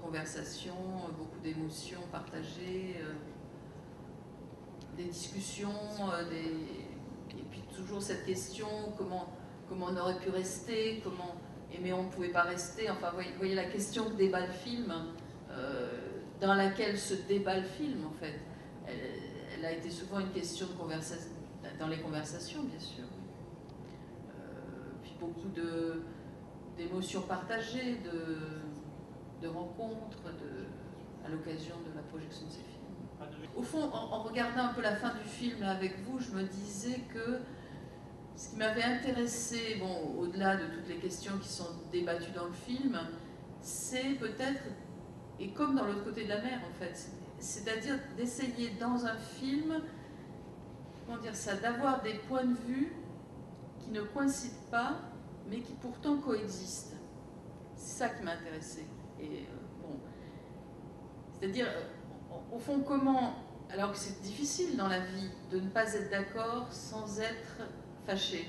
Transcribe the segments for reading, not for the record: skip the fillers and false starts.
conversations, beaucoup d'émotions partagées, des discussions, et puis toujours cette question, comment on aurait pu rester, mais on ne pouvait pas rester. Enfin, vous voyez la question que débat le film, dans laquelle se débat le film, en fait. Elle a été souvent une question de conversation, dans les conversations, bien sûr. Puis beaucoup d'émotions partagées, de rencontres, à l'occasion de la projection de ces films. Au fond, en regardant un peu la fin du film là, avec vous, je me disais que ce qui m'avait intéressé, bon, au-delà de toutes les questions qui sont débattues dans le film, c'est peut-être, et comme dans l'autre côté de la mer en fait, c'est-à-dire d'essayer dans un film, comment dire ça, d'avoir des points de vue qui ne coïncident pas, mais qui pourtant coexistent. C'est ça qui m'a intéressé. Et bon, c'est-à-dire, au fond, comment, alors que c'est difficile dans la vie de ne pas être d'accord sans être fâché,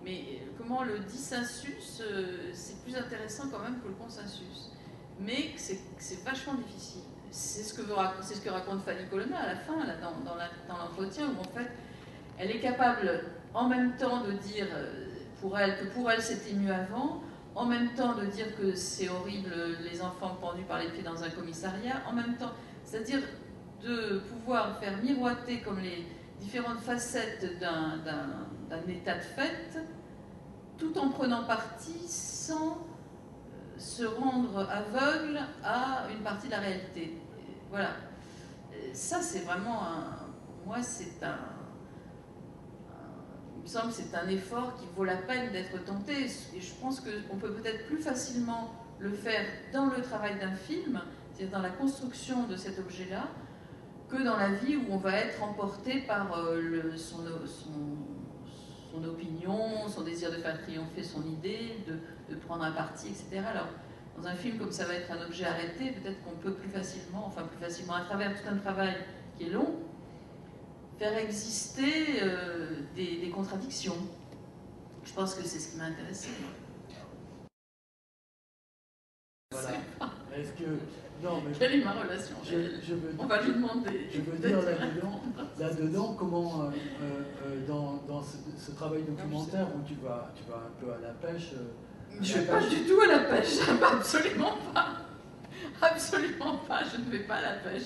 mais comment le dissensus, c'est plus intéressant quand même que le consensus, mais c'est vachement difficile. C'est ce que raconte Fanny Colonna à la fin, là, dans l'entretien, où en fait, elle est capable en même temps de dire que pour elle c'était mieux avant, en même temps de dire que c'est horrible les enfants pendus par les pieds dans un commissariat, en même temps, c'est-à-dire de pouvoir faire miroiter comme les différentes facettes d'un état de fait, tout en prenant parti sans se rendre aveugle à une partie de la réalité. Voilà. Ça, c'est vraiment pour moi, il me semble que c'est un effort qui vaut la peine d'être tenté. Et je pense qu'on peut peut-être plus facilement le faire dans le travail d'un film, c'est-à-dire dans la construction de cet objet-là, que dans la vie où on va être emporté par son opinion, son désir de faire triompher son idée, de prendre un parti, etc. Alors, dans un film comme ça va être un objet arrêté, peut-être qu'on peut plus facilement, à travers tout un travail qui est long, faire exister des contradictions. Je pense que c'est ce qui m'a intéressé. Voilà. Est-ce que... Non, mais quelle est ma relation on va lui demander. Je veux dire là-dedans comment, dans ce travail documentaire où tu vas un peu à la pêche... je ne vais pas du tout à la pêche, absolument pas. Absolument pas, je ne vais pas à la pêche.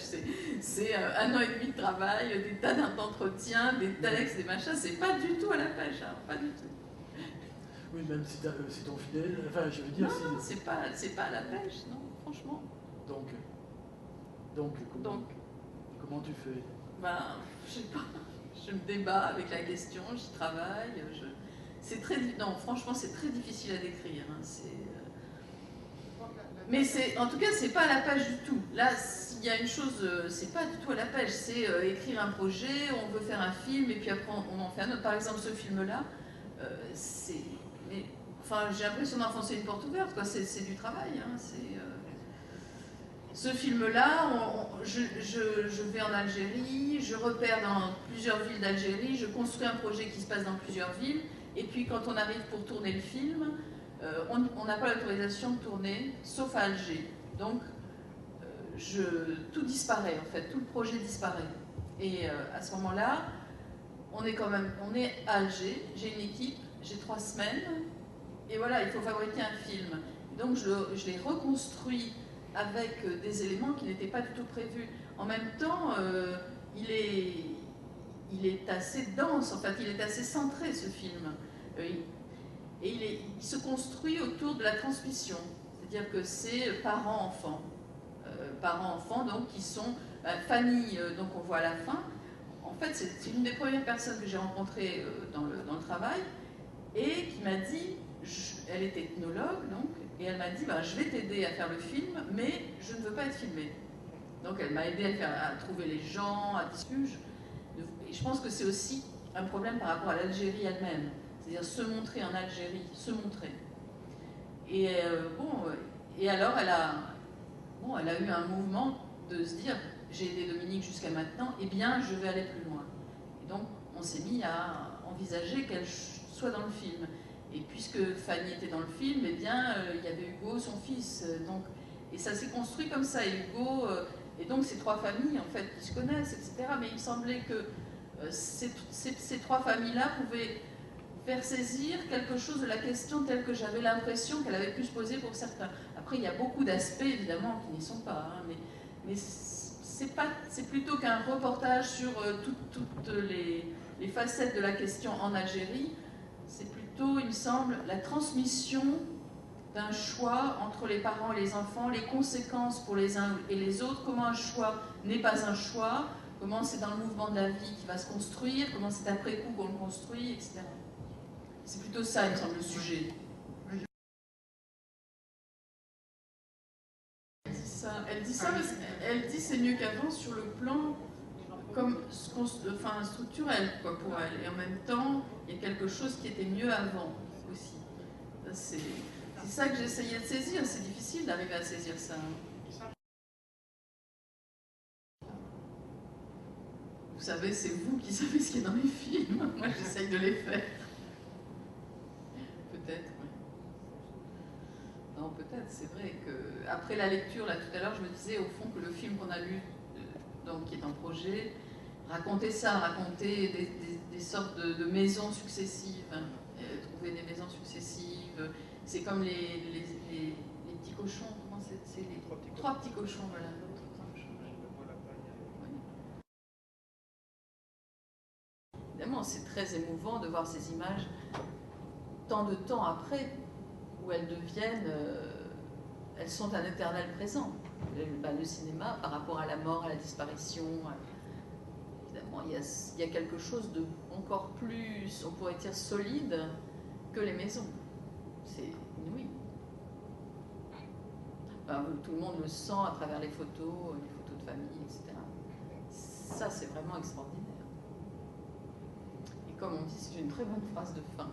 C'est 1 an et demi de travail, des tas d'entretiens, des textes, des machins. C'est pas du tout à la pêche, hein, pas du tout. Oui, même si c'est ton fidèle. Enfin, je veux dire. Non, c'est pas à la pêche, non, franchement. Donc comment tu fais? Ben, je sais pas. Je me débat avec la question, j'y travaille. Non, franchement, c'est très difficile à décrire. Hein, mais en tout cas, c'est pas à la pêche du tout. Là, s'il y a une chose, c'est pas du tout à la pêche. C'est écrire un projet, on veut faire un film, et puis après on en fait un autre. Par exemple, ce film-là, j'ai l'impression d'enfoncer une porte ouverte, quoi. C'est du travail. Hein, ce film-là, je vais en Algérie, je repère dans plusieurs villes d'Algérie, je construis un projet qui se passe dans plusieurs villes, et puis quand on arrive pour tourner le film, on n'a pas l'autorisation de tourner, sauf à Alger. Donc, tout disparaît, en fait, tout le projet disparaît. Et à ce moment-là, on est à Alger, j'ai une équipe, j'ai 3 semaines, et voilà, il faut fabriquer un film. Donc, je l'ai reconstruit avec des éléments qui n'étaient pas du tout prévus. En même temps, il est assez dense, en fait, il est assez centré, ce film. Et il se construit autour de la transmission, c'est-à-dire que c'est parents-enfants. Parents-enfants, donc, qui sont... Fanny, donc on voit à la fin, en fait, c'est une des premières personnes que j'ai rencontrées dans le travail, et qui m'a dit, elle est ethnologue, donc, et elle m'a dit, je vais t'aider à faire le film, mais je ne veux pas être filmée. Donc elle m'a aidé à trouver les gens, à discuter. Et je pense que c'est aussi un problème par rapport à l'Algérie elle-même. C'est-à-dire se montrer en Algérie, se montrer. Et et alors elle a eu un mouvement de se dire, j'ai aidé Dominique jusqu'à maintenant, eh bien je vais aller plus loin. Et donc on s'est mis à envisager qu'elle soit dans le film. Et puisque Fanny était dans le film, eh bien il y avait Hugo, son fils. Donc Et ça s'est construit comme ça. Et Hugo, et donc ces trois familles, en fait, qui se connaissent, etc. Mais il me semblait que ces trois familles-là pouvaient faire saisir quelque chose de la question telle que j'avais l'impression qu'elle avait pu se poser pour certains. Après, il y a beaucoup d'aspects, évidemment, qui n'y sont pas. Hein, mais c'est plutôt qu'un reportage sur toutes les facettes de la question en Algérie. C'est plutôt, il me semble, la transmission d'un choix entre les parents et les enfants, les conséquences pour les uns et les autres, comment un choix n'est pas un choix, comment c'est dans le mouvement de la vie qui va se construire, comment c'est après coup qu'on le construit, etc. C'est plutôt ça, il me semble, le sujet. Elle dit ça parce qu'elle dit c'est mieux qu'avant sur le plan comme structurel quoi, pour elle. Et en même temps, il y a quelque chose qui était mieux avant aussi. C'est ça que j'essayais de saisir. C'est difficile d'arriver à saisir ça. Vous savez, c'est vous qui savez ce qui est dans les films. Moi, j'essaye de les faire. Peut-être, oui. Non, peut-être, c'est vrai que après la lecture, là, tout à l'heure, je me disais, au fond, que le film qu'on a lu, donc, qui est en projet, racontait ça, racontait des sortes de maisons successives, hein, trouver des maisons successives. C'est comme les petits cochons, comment c'est les trois petits cochons, voilà. Évidemment, c'est très émouvant de voir ces images tant de temps après, où elles deviennent, elles sont un éternel présent. Le cinéma, par rapport à la mort, à la disparition, évidemment, il y a quelque chose de encore plus, on pourrait dire, solide que les maisons. C'est inouï. Enfin, tout le monde le sent à travers les photos de famille, etc. Ça, c'est vraiment extraordinaire. Et comme on dit, c'est une très bonne phrase de fin.